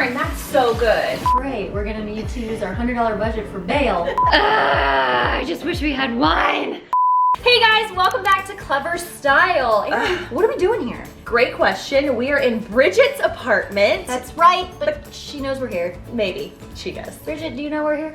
Loryn, that's so good. Great, we're gonna need to use our $100 budget for bail. I just wish we had wine. Hey guys, welcome back to Clevver Style. Erin, what are we doing here? Great question. We are in Bridget's apartment. That's right, but she knows we're here. Maybe, she does. Bridget, do you know we're here?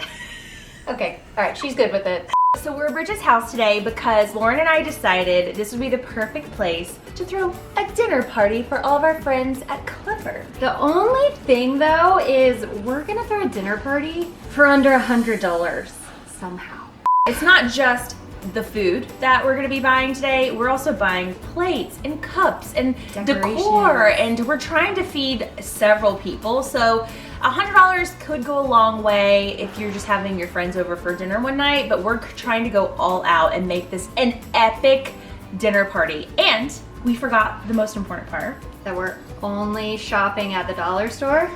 Okay, all right, she's good with it. So we're at Bridget's house today because Loryn and I decided this would be the perfect place to throw a dinner party for all of our friends at Clevver. The only thing though is we're gonna throw a dinner party for under $100 somehow. It's not just the food that we're gonna be buying today. We're also buying plates and cups and decor, and we're trying to feed several people. So $100 could go a long way if you're just having your friends over for dinner one night, but we're trying to go all out and make this an epic dinner party. And we forgot the most important part. That we're only shopping at the dollar store?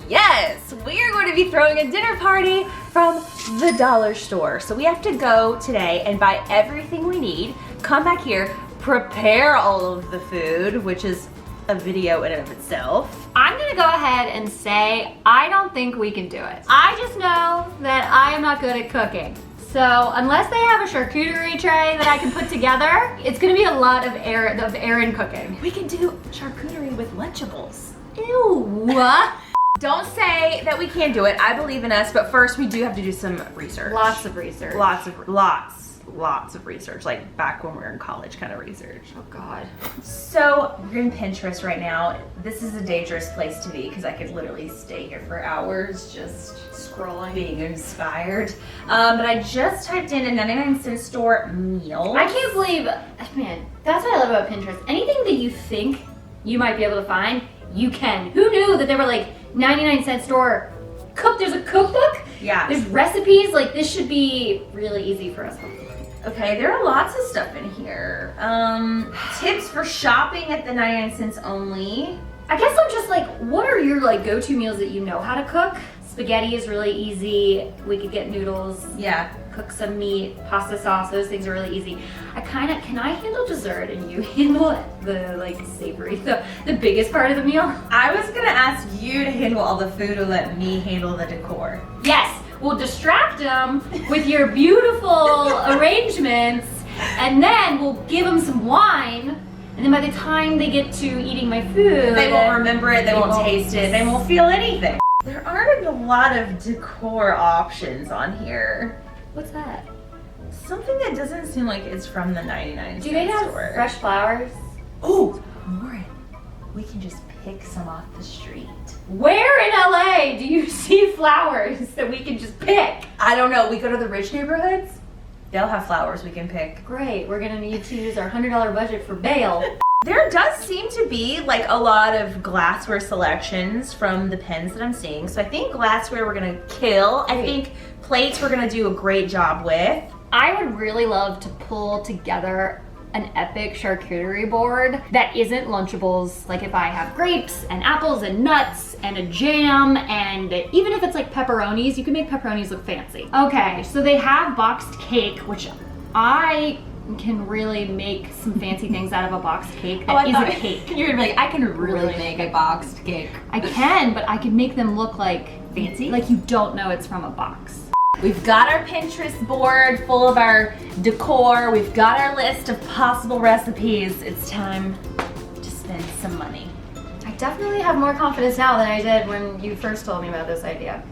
Yes, we are going to be throwing a dinner party from the dollar store. So we have to go today and buy everything we need, come back here, prepare all of the food, which is a video in and of itself. I'm gonna go ahead and say I don't think we can do it. I just know that I am not good at cooking. So unless they have a charcuterie tray that I can put together, it's gonna be a lot of Erin cooking. We can do charcuterie with Lunchables. Ew. Don't say that we can't do it. I believe in us, but first we do have to do some research. Lots of research. Lots of research, like back when we were in college kind of research. Oh God. So we're in Pinterest right now. This is a dangerous place to be because I could literally stay here for hours just scrolling, being inspired. But I just typed in a 99-cent store meal. I can't believe, man, that's what I love about Pinterest. Anything that you think you might be able to find, you can. Who knew that there were like 99-cent store there's a cookbook? Yeah. There's recipes, like this should be really easy for us. Okay, there are lots of stuff in here. Tips for shopping at the 99 cents only. I guess I'm just like, what are your like go-to meals that you know how to cook? Spaghetti is really easy. We could get noodles. Yeah. Cook some meat, pasta sauce, those things are really easy. Can I handle dessert and you handle the like savory, the biggest part of the meal? I was gonna ask you to handle all the food or let me handle the decor. Yes, we'll distract them with your beautiful arrangements and then we'll give them some wine. And then by the time they get to eating my food, they won't remember it, they won't taste it, they won't feel anything. There aren't a lot of decor options on here. What's that? Something that doesn't seem like it's from the 99 cent store. Do they have fresh flowers? Oh, Loryn, we can just pick some off the street. Where in LA do you see flowers that we can just pick? I don't know, we go to the rich neighborhoods, they'll have flowers we can pick. Great, we're gonna need to use our $100 budget for bail. There does seem to be like a lot of glassware selections from the pens that I'm seeing. So I think glassware we're gonna kill. I think plates we're gonna do a great job with. I would really love to pull together an epic charcuterie board that isn't Lunchables. Like if I have grapes and apples and nuts and a jam, and even if it's like pepperonis, you can make pepperonis look fancy. Okay, so they have boxed cake, which I can really make some fancy things out of a boxed cake that is a cake. You're gonna be like, I can really make a boxed cake. I can, but I can make them look like fancy, like you don't know it's from a box. We've got our Pinterest board full of our decor. We've got our list of possible recipes. It's time to spend some money. I definitely have more confidence now than I did when you first told me about this idea.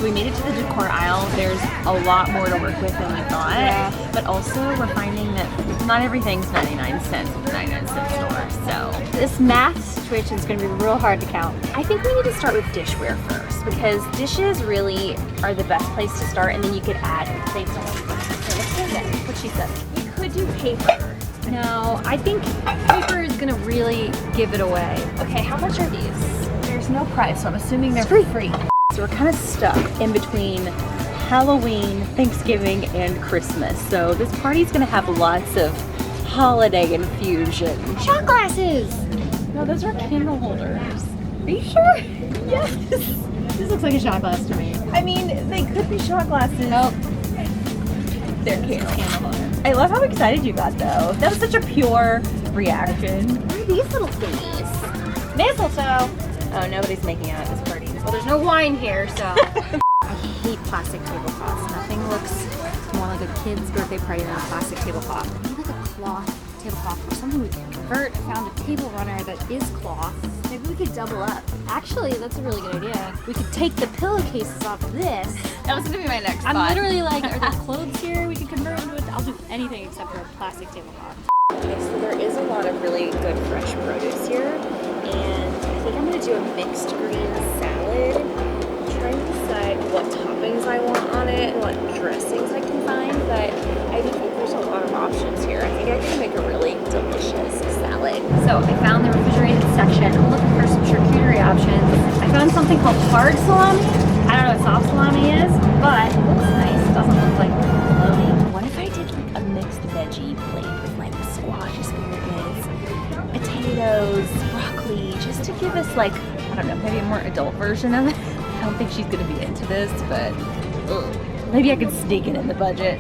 We made it to the decor aisle. There's a lot more to work with than we thought, but also we're finding that not everything's 99 cents at the 99 cent store, so. This math situation is going to be real hard to count. I think we need to start with dishware first because dishes really are the best place to start, and then you could add things on it. Let's do that. What she said. We could do paper. No, I think paper is going to really give it away. Okay, how much are these? There's no price, so I'm assuming they're free. So we're kind of stuck in between Halloween, Thanksgiving, and Christmas. So this party's gonna have lots of holiday infusion. Shot glasses. No, those are candle holders. Are you sure? Yes. This looks like a shot glass to me. I mean, they could be shot glasses. Oh, They're candle holders. I love how excited you got though. That was such a pure reaction. what are these little thingies? Mistletoe. Oh, nobody's making out at this party. Well, there's no wine here, so. I hate plastic tablecloths. Nothing looks more like a kid's birthday party than a plastic tablecloth. I need like a cloth tablecloth or something we can convert. I found a table runner that is cloth. Maybe we could double up. Actually, that's a really good idea. We could take the pillowcases off of this. That was gonna be my next I'm thought. literally like, are there clothes here? We could convert into it. I'll do anything except for a plastic tablecloth. Okay, so there is a lot of really good fresh produce here, and I think I'm gonna do a mixed green salad. I'm trying to decide what toppings I want on it and what dressings I can find, but I do think there's a lot of options here. I think I can make a really delicious salad. So I found the refrigerated section. I'm looking for some charcuterie options. I found something called hard salami. I don't know what soft salami is, but it looks nice. It doesn't look like bologna. What if I did like a mixed veggie plate with like squash, asparagus, potatoes, broccoli, just to give us like, I don't know, maybe a more adult version of it? I don't think she's gonna be into this, but maybe I could sneak it in the budget.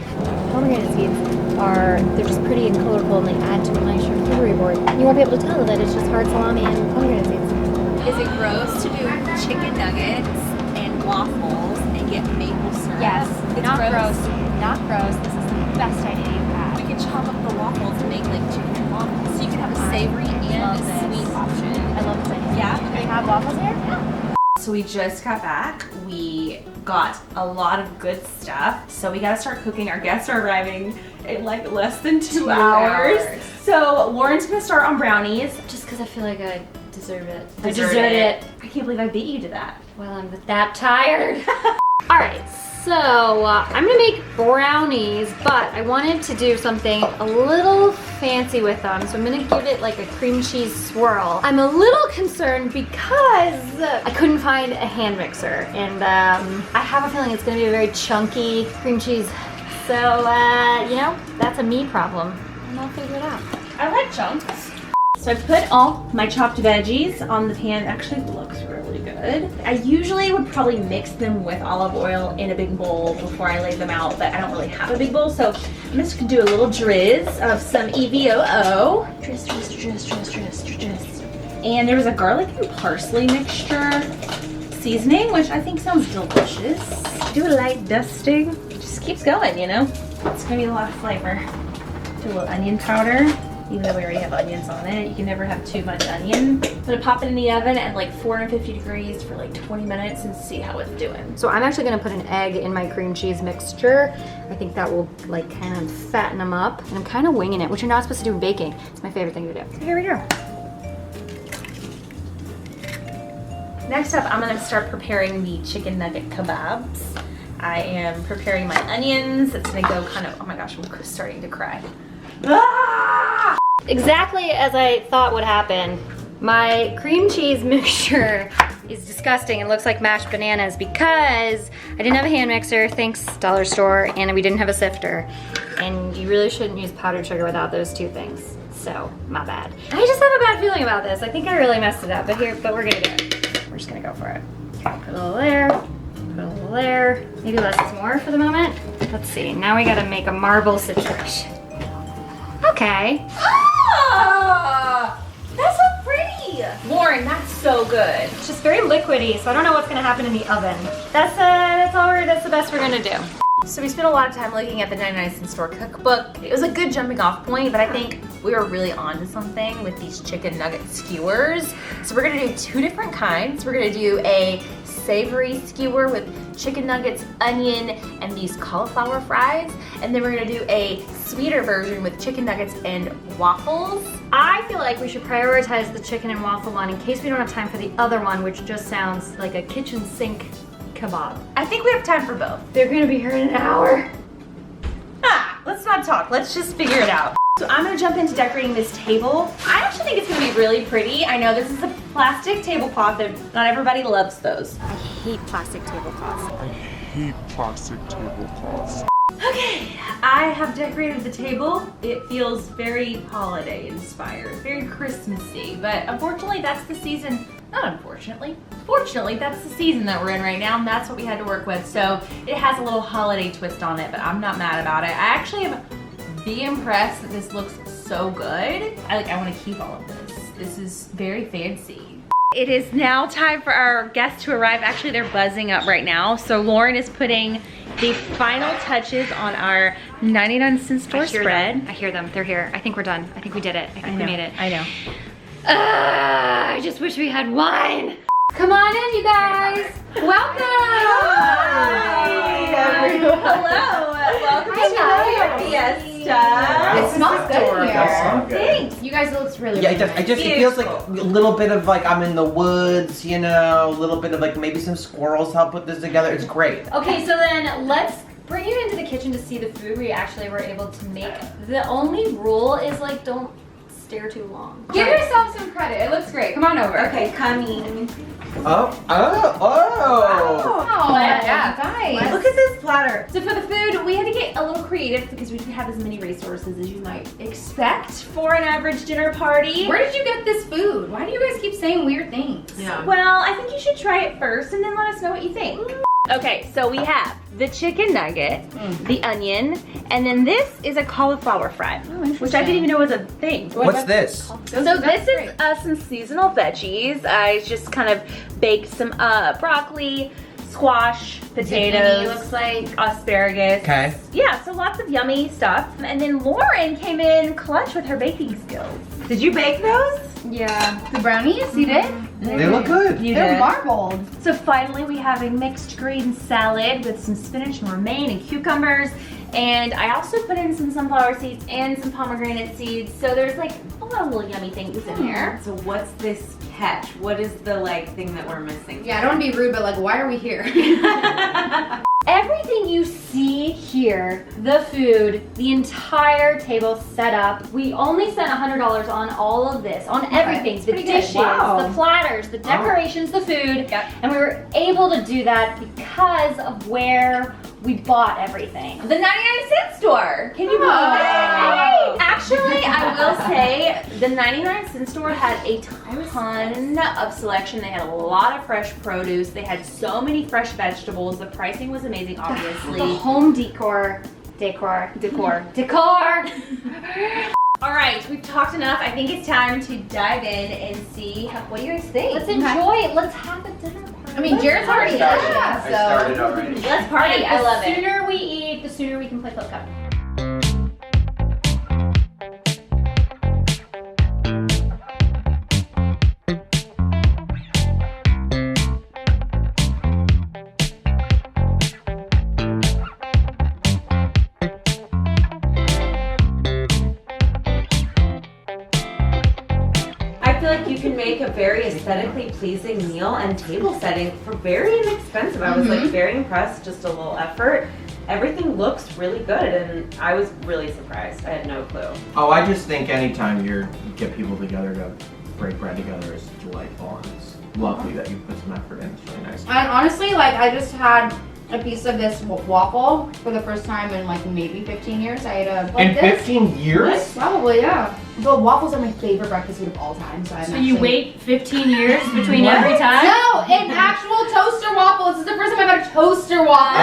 Pomegranate seeds they're just pretty and colorful and they add to a nice charcuterie board. You won't be able to tell that it's just hard salami and pomegranate seeds. Is it gross to do chicken nuggets and waffles and get maple syrup? Yes, It's not gross. Not gross. This is the best idea you've had. We can chop up the waffles and make like chicken and waffles. So you can have a savory and love a this. sweet option. I love this idea. Yeah? Do we have waffles here? So we just got back. We got a lot of good stuff. So we gotta start cooking. Our guests are arriving in like less than 2 hours. So Lauren's gonna start on brownies. Just because I feel like I deserve it. I deserve it. I can't believe I beat you to that. Well, I'm that tired. All right, so I'm gonna make brownies, but I wanted to do something a little fancy with them. So I'm gonna give it like a cream cheese swirl. I'm a little concerned because I couldn't find a hand mixer, and I have a feeling it's gonna be a very chunky cream cheese. So, you know, that's a me problem, and I'll figure it out. I like chunks. So I put all my chopped veggies on the pan. It actually looks really good. I usually would probably mix them with olive oil in a big bowl before I lay them out, but I don't really have a big bowl, so I'm just gonna do a little drizz of some EVOO. Drizz. And there was a garlic and parsley mixture seasoning, which I think sounds delicious. Do a light dusting. It just keeps going, you know? It's gonna be a lot of flavor. Do a little onion powder. Even though we already have onions on it, you can never have too much onion. I'm gonna pop it in the oven at like 450 degrees for like 20 minutes and see how it's doing. So I'm actually gonna put an egg in my cream cheese mixture. I think that will like kind of fatten them up. And I'm kind of winging it, which you're not supposed to do in baking. It's my favorite thing to do. So here we go. Next up, I'm gonna start preparing the chicken nugget kebabs. I am preparing my onions. It's gonna go kind of, oh my gosh, I'm starting to cry. Ah! Exactly as I thought would happen. My cream cheese mixture is disgusting and looks like mashed bananas because I didn't have a hand mixer, thanks dollar store, and we didn't have a sifter. And you really shouldn't use powdered sugar without those two things. So, my bad. I just have a bad feeling about this. I think I really messed it up, but we're gonna do it. We're just gonna go for it. Put a little there, put a little there. Maybe less is more for the moment. Let's see, now we gotta make a marble situation. Okay. Ah! That's so pretty! Lauren, that's so good. It's just very liquidy, so I don't know what's gonna happen in the oven. That's the best we're gonna do. So we spent a lot of time looking at the 99-cent store cookbook. It was a good jumping off point, but I think we were really onto something with these chicken nugget skewers. So we're gonna do two different kinds. We're gonna do a savory skewer with chicken nuggets, onion, and these cauliflower fries. And then we're gonna do a sweeter version with chicken nuggets and waffles. I feel like we should prioritize the chicken and waffle one in case we don't have time for the other one, which just sounds like a kitchen sink kebab. I think we have time for both. They're gonna be here in an hour. Let's not talk, let's just figure it out. So I'm gonna jump into decorating this table. I actually think it's gonna be really pretty. I know this is a plastic tablecloth, and not everybody loves those. I hate plastic tablecloths. I hate plastic tablecloths. Okay, I have decorated the table. It feels very holiday inspired, very Christmassy, but unfortunately that's the season, not unfortunately, fortunately that's the season that we're in right now and that's what we had to work with. So it has a little holiday twist on it, but I'm not mad about it. I actually am be impressed that this looks so good. I want to keep all of this. This is very fancy. It is now time for our guests to arrive. Actually, they're buzzing up right now. So Loryn is putting the final touches on our 99-cent store spread. I hear them. They're here. I think we're done. I think we did it. I think we made it. I know. I just wish we had wine. Come on in, you guys. Welcome. Hi, everyone. Hello. Welcome to your fiesta. It smells good here. Thanks. You guys, it looks really Yeah, good. it feels like a little bit of like I'm in the woods, you know, a little bit of like maybe some squirrels help put this together. It's great. Okay, so then let's bring you into the kitchen to see the food we actually were able to make. The only rule is like don't stare too long. Give yourself some credit. It looks great. Come on over. Okay, coming. Oh. Oh, yeah, guys. Look at this platter. So for the food, we had to get a little creative because we didn't have as many resources as you might expect for an average dinner party. Where did you get this food? Why do you guys keep saying weird things? Yeah. Well, I think you should try it first and then let us know what you think. Okay, so we have the chicken nugget, the onion, and then this is a cauliflower fry, which I didn't even know was a thing. What's this? So this is some seasonal veggies. I just kind of baked some broccoli, squash, potatoes, Looks like asparagus. Okay. Yeah, so lots of yummy stuff. And then Loryn came in clutch with her baking skills. Did you bake those? yeah. The brownies you did? They look good. You They're did. marbled. So finally we have a mixed green salad with some spinach and romaine and cucumbers. And I also put in some sunflower seeds and some pomegranate seeds. So there's like a lot of little yummy things in there. So what's this catch? What is the like thing that we're missing? Yeah, I don't want to be rude, but like, why are we here? Everything you see here, the food, the entire table set up, we only spent $100 on all of this, on everything, the pretty good. dishes, Wow. the platters, the decorations, the food, and we were able to do that because of where we bought everything. The 99-cent store. Can you believe it? Actually, I will say the 99-cent store had a ton of selection. They had a lot of fresh produce. They had so many fresh vegetables. The pricing was amazing, obviously. The home decor. All right, we've talked enough. I think it's time to dive in and see what do you guys think? Let's enjoy it. Let's have a dinner party. I mean, Jarrett's already done it, I started so. already. Let's party. I love The it. sooner we eat, the sooner we can play flip cup. I feel like you can make a very aesthetically pleasing meal and table setting for very inexpensive. I was like very impressed, just a little effort. Everything looks really good and I was really surprised. I had no clue. Oh, I just think anytime you get people together to break bread together is delightful. And it's lovely that you put some effort in. It's really nice. And honestly, like, I just had a piece of this waffle for the first time in like maybe 15 years. I had a In 15 years? Probably, yeah. But waffles are my favorite breakfast food of all time. So, So you wait 15 years between every time? No, an actual toaster waffle. This is the first time I've had a toaster waffle.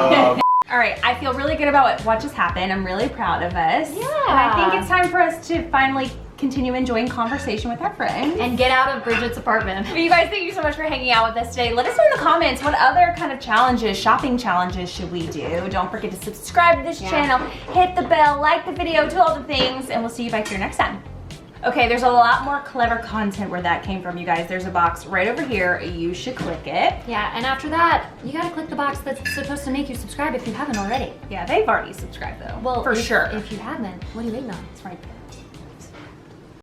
Oh. All right, I feel really good about what just happened. I'm really proud of us. Yeah. And I think it's time for us to finally continue enjoying conversation with our friends. And get out of Bridget's apartment. But you guys, thank you so much for hanging out with us today. Let us know in the comments what other kind of challenges, shopping challenges should we do. Don't forget to subscribe to this channel, hit the bell, like the video, do all the things, and we'll see you back here next time. Okay, there's a lot more Clevver content where that came from, you guys. There's a box right over here. You should click it. Yeah, and after that, you gotta click the box that's supposed to make you subscribe if you haven't already. Yeah, they've already subscribed though. Well, for sure. If you haven't, what are you waiting on? It's right there.